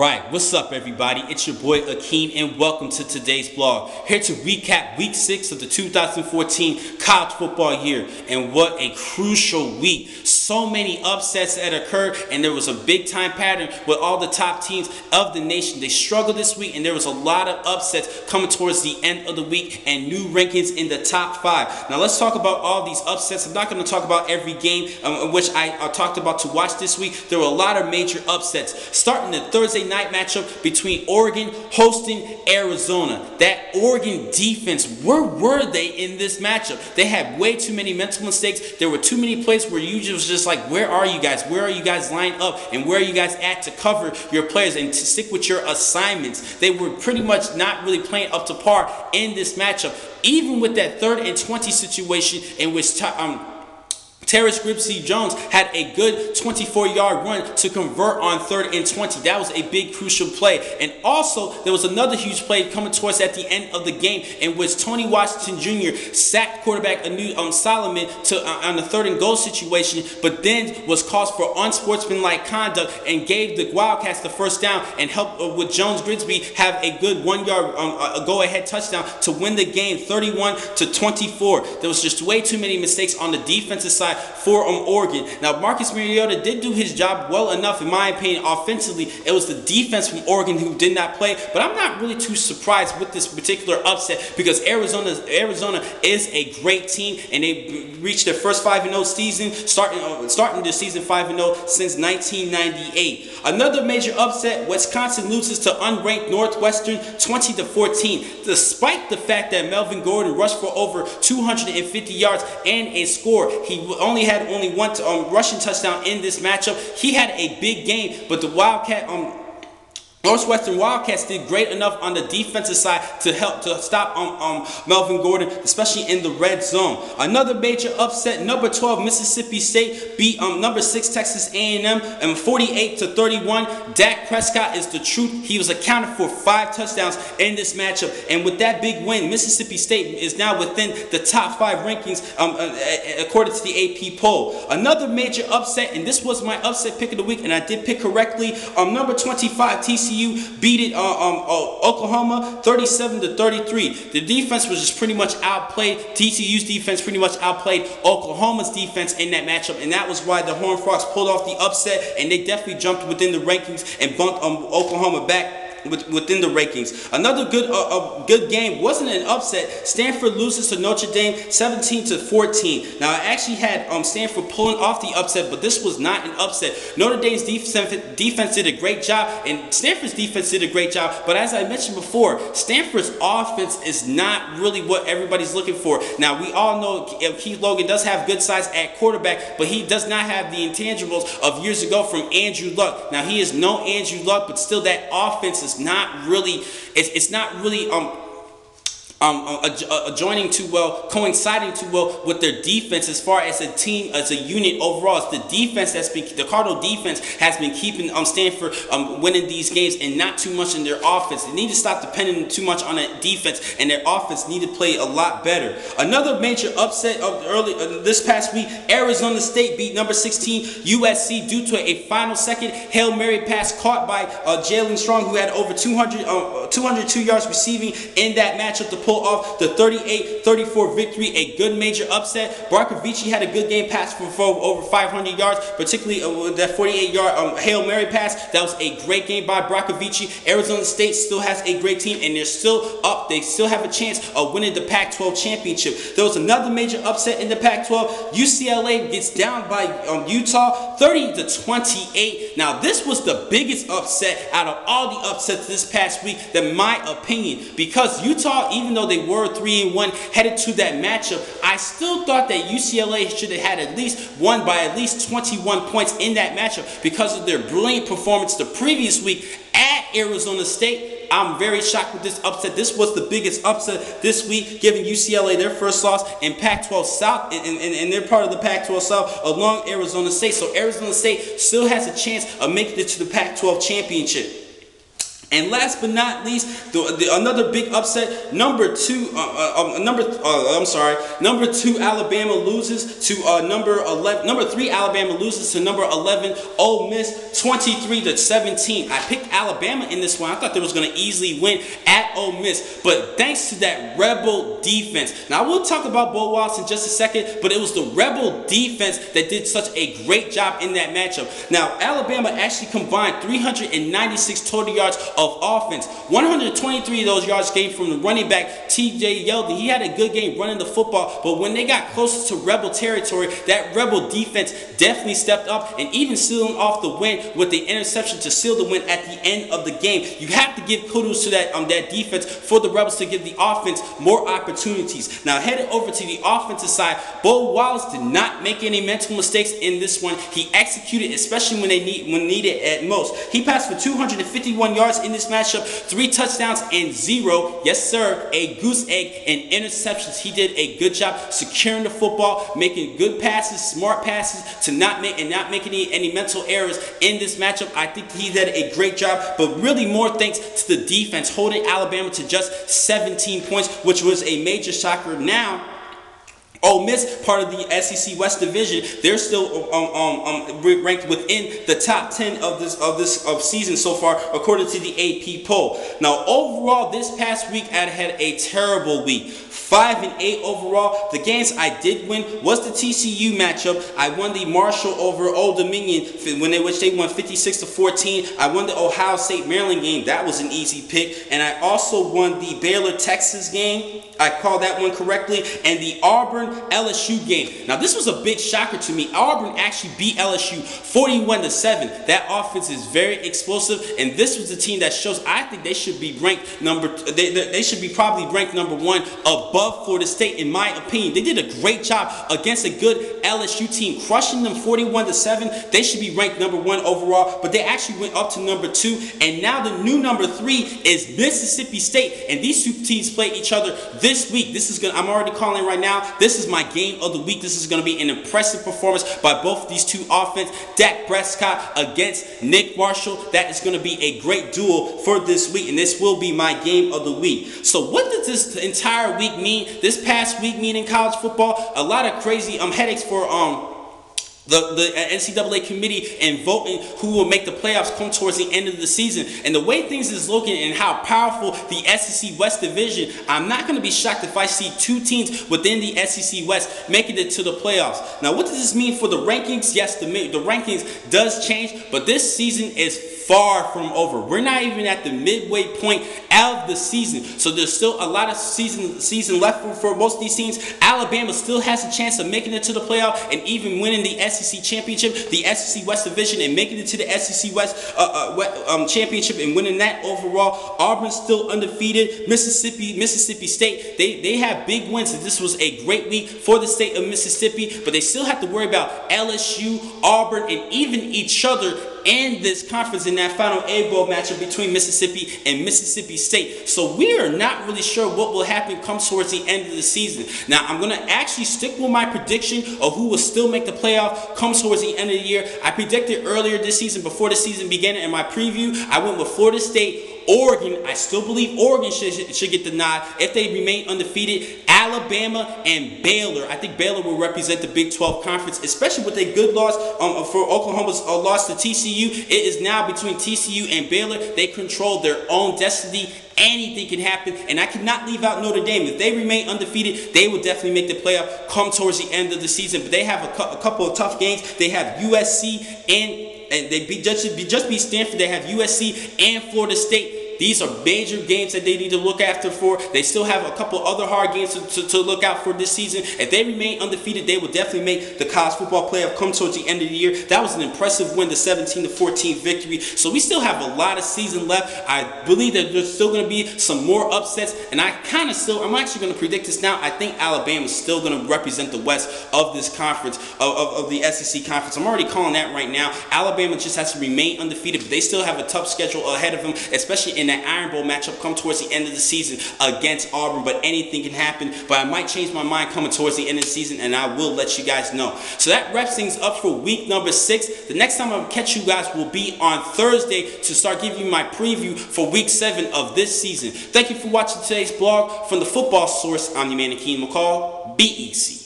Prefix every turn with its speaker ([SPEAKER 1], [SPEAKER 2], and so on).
[SPEAKER 1] Alright, what's up everybody? It's your boy Akeem and welcome to today's vlog. Here to recap week 6 of the 2014 college football year. And what a crucial week. So many upsets that occurred, and there was a big time pattern with all the top teams of the nation. They struggled this week, and there was a lot of upsets coming towards the end of the week and new rankings in the top 5. Now let's talk about all these upsets. I'm not going to talk about every game which I talked about to watch this week. There were a lot of major upsets. Starting the Thursday night matchup between Oregon hosting Arizona. That Oregon defense, where were they in this matchup? They had way too many mental mistakes. There were too many plays where you just like, where are you guys? Where are you guys lined up? And where are you guys at to cover your players and to stick with your assignments? They were pretty much not really playing up to par in this matchup. Even with that 3rd and 20 situation in which Terrace Gripsy Jones had a good 24-yard run to convert on 3rd and 20. That was a big crucial play. And also, there was another huge play coming towards at the end of the game in which Tony Washington Jr. sacked quarterback Solomon on the 3rd and goal situation, but then was called for unsportsmanlike conduct and gave the Wildcats the first down and helped with Jones Grigsby have a good 1-yard go-ahead touchdown to win the game 31-24. There was just way too many mistakes on the defensive side for Oregon. Now, Marcus Mariota did do his job well enough, in my opinion, offensively. It was the defense from Oregon who did not play, but I'm not really too surprised with this particular upset because Arizona is a great team, and they reached their first 5-0 season, starting the season 5-0 since 1998. Another major upset, Wisconsin loses to unranked Northwestern 20-14, despite the fact that Melvin Gordon rushed for over 250 yards and a score. He only had one rushing touchdown in this matchup. He had a big game, but the Northwestern Wildcats did great enough on the defensive side to help to stop Melvin Gordon, especially in the red zone. Another major upset, number 12 Mississippi State beat number 6 Texas A&M 48-31. Dak Prescott is the truth. He was accounted for 5 touchdowns in this matchup, and with that big win, Mississippi State is now within the top 5 rankings according to the AP poll. Another major upset, and this was my upset pick of the week, and I did pick correctly. Number 25 TCU beat Oklahoma 37-33. The defense was just pretty much outplayed. TCU's defense pretty much outplayed Oklahoma's defense in that matchup, and that was why the Horned Frogs pulled off the upset, and they definitely jumped within the rankings and bumped Oklahoma back within the rankings. Another good game, wasn't an upset. Stanford loses to Notre Dame 17-14. Now, I actually had Stanford pulling off the upset, but this was not an upset. Notre Dame's defense did a great job, and Stanford's defense did a great job, but as I mentioned before, Stanford's offense is not really what everybody's looking for. Now, we all know Keith Logan does have good size at quarterback, but he does not have the intangibles of years ago from Andrew Luck. Now, he is no Andrew Luck, but still that offense is not really, it's not really adjoining too well, coinciding too well with their defense as far as a team, as a unit overall. It's the defense the Cardinal defense has been keeping Stanford winning these games, and not too much in their offense. They need to stop depending too much on that defense, and their offense need to play a lot better. Another major upset of this past week, Arizona State beat number 16 USC due to a final second Hail Mary pass caught by Jalen Strong, who had over 202 yards receiving in that matchup to pull off the 38-34 victory. A good major upset. Brockovich had a good game pass for over 500 yards, particularly with that 48-yard Hail Mary pass. That was a great game by Brockovich. Arizona State still has a great team, and they're still up. They still have a chance of winning the Pac-12 championship. There was another major upset in the Pac-12. UCLA gets down by Utah 30-28. Now, this was the biggest upset out of all the upsets this past week, in my opinion, because Utah, even though they were 3-1 headed to that matchup, I still thought that UCLA should have had at least won by at least 21 points in that matchup because of their brilliant performance the previous week at Arizona State. I'm very shocked with this upset. This was the biggest upset this week, giving UCLA their first loss in Pac-12 South, and they're part of the Pac-12 South along Arizona State. So Arizona State still has a chance of making it to the Pac-12 championship. And last but not least, another big upset. Number two Alabama loses to number 11. Number 3 Alabama loses to number 11 Ole Miss, 23-17. I picked Alabama in this one. I thought they was going to easily win at Ole Miss, but thanks to that Rebel defense. Now I will talk about Bo Wallace in just a second, but it was the Rebel defense that did such a great job in that matchup. Now Alabama actually combined 396 total yards of offense. 123 of those yards came from the running back TJ Yeldon. He had a good game running the football, but when they got closer to Rebel territory, that Rebel defense definitely stepped up and even sealing off the win with the interception to seal the win at the end of the game. You have to give kudos to that defense for the Rebels to give the offense more opportunities. Now headed over to the offensive side, Bo Wallace did not make any mental mistakes in this one. He executed, especially when needed at most. He passed for 251 yards in this matchup, 3 touchdowns and 0, yes sir, a goose egg and interceptions. He did a good job securing the football, making good passes, smart passes, to not make any mental errors in this matchup. I think he did a great job, but really more thanks to the defense holding Alabama to just 17 points, which was a major shocker. Now Ole Miss, part of the SEC West Division, they're still ranked within the top 10 of this season so far, according to the AP poll. Now, overall, this past week I had a terrible week. 5-8 overall. The games I did win was the TCU matchup. I won the Marshall over Old Dominion, which they won 56-14. I won the Ohio State Maryland game. That was an easy pick. And I also won the Baylor Texas game. I called that one correctly. And the Auburn LSU game. Now this was a big shocker to me. Auburn actually beat LSU 41-7. That offense is very explosive, and this was the team that shows I think they should be ranked they should be probably ranked number 1 above Florida State in my opinion. They did a great job against a good LSU team, crushing them 41-7. They should be ranked number 1 overall, but they actually went up to number 2, and now the new number 3 is Mississippi State, and these two teams play each other this week. I'm already calling right now. This is my game of the week. This is going to be an impressive performance by both these two offense. Dak Prescott against Nick Marshall. That is going to be a great duel for this week, and this will be my game of the week. So what does this entire week mean? This past week mean in college football? A lot of crazy headaches for the NCAA committee and voting who will make the playoffs come towards the end of the season. And the way things is looking and how powerful the SEC West Division, I'm not going to be shocked if I see 2 teams within the SEC West making it to the playoffs. Now, what does this mean for the rankings? Yes, the rankings does change, but this season is far from over. We're not even at the midway point of the season, so there's still a lot of season left for most of these teams. Alabama still has a chance of making it to the playoff and even winning the SEC championship, the SEC West Division, and making it to the SEC West championship and winning that overall. Auburn's still undefeated. Mississippi State, they have big wins. This was a great week for the state of Mississippi, but they still have to worry about LSU, Auburn, and even each other in this conference in that final A Bowl matchup between Mississippi and Mississippi State. So we are not really sure what will happen come towards the end of the season. Now, I'm going to actually stick with my prediction of who will still make the playoff come towards the end of the year. I predicted earlier this season, before the season began, in my preview, I went with Florida State, Oregon. I still believe Oregon should get the nod if they remain undefeated. Alabama and Baylor. I think Baylor will represent the Big 12 Conference, especially with a good loss for Oklahoma's loss to TCU. It is now between TCU and Baylor. They control their own destiny. Anything can happen, and I cannot leave out Notre Dame. If they remain undefeated, they will definitely make the playoff come towards the end of the season. But they have a couple of tough games. They have USC and they just beat Stanford. They have USC and Florida State. These are major games that they need to look after for. They still have a couple other hard games to look out for this season. If they remain undefeated, they will definitely make the college football playoff come towards the end of the year. That was an impressive win, the 17-14 victory. So we still have a lot of season left. I believe that there's still going to be some more upsets, and I'm actually going to predict this now. I think Alabama is still going to represent the West of this conference, of the SEC conference. I'm already calling that right now. Alabama just has to remain undefeated, but they still have a tough schedule ahead of them, especially in that Iron Bowl matchup come towards the end of the season against Auburn, but anything can happen. But I might change my mind coming towards the end of the season, and I will let you guys know. So that wraps things up for week number 6. The next time I'll catch you guys will be on Thursday to start giving you my preview for week 7 of this season. Thank you for watching today's blog. From the Football Source, I'm your man, Akeem McCall. Be easy.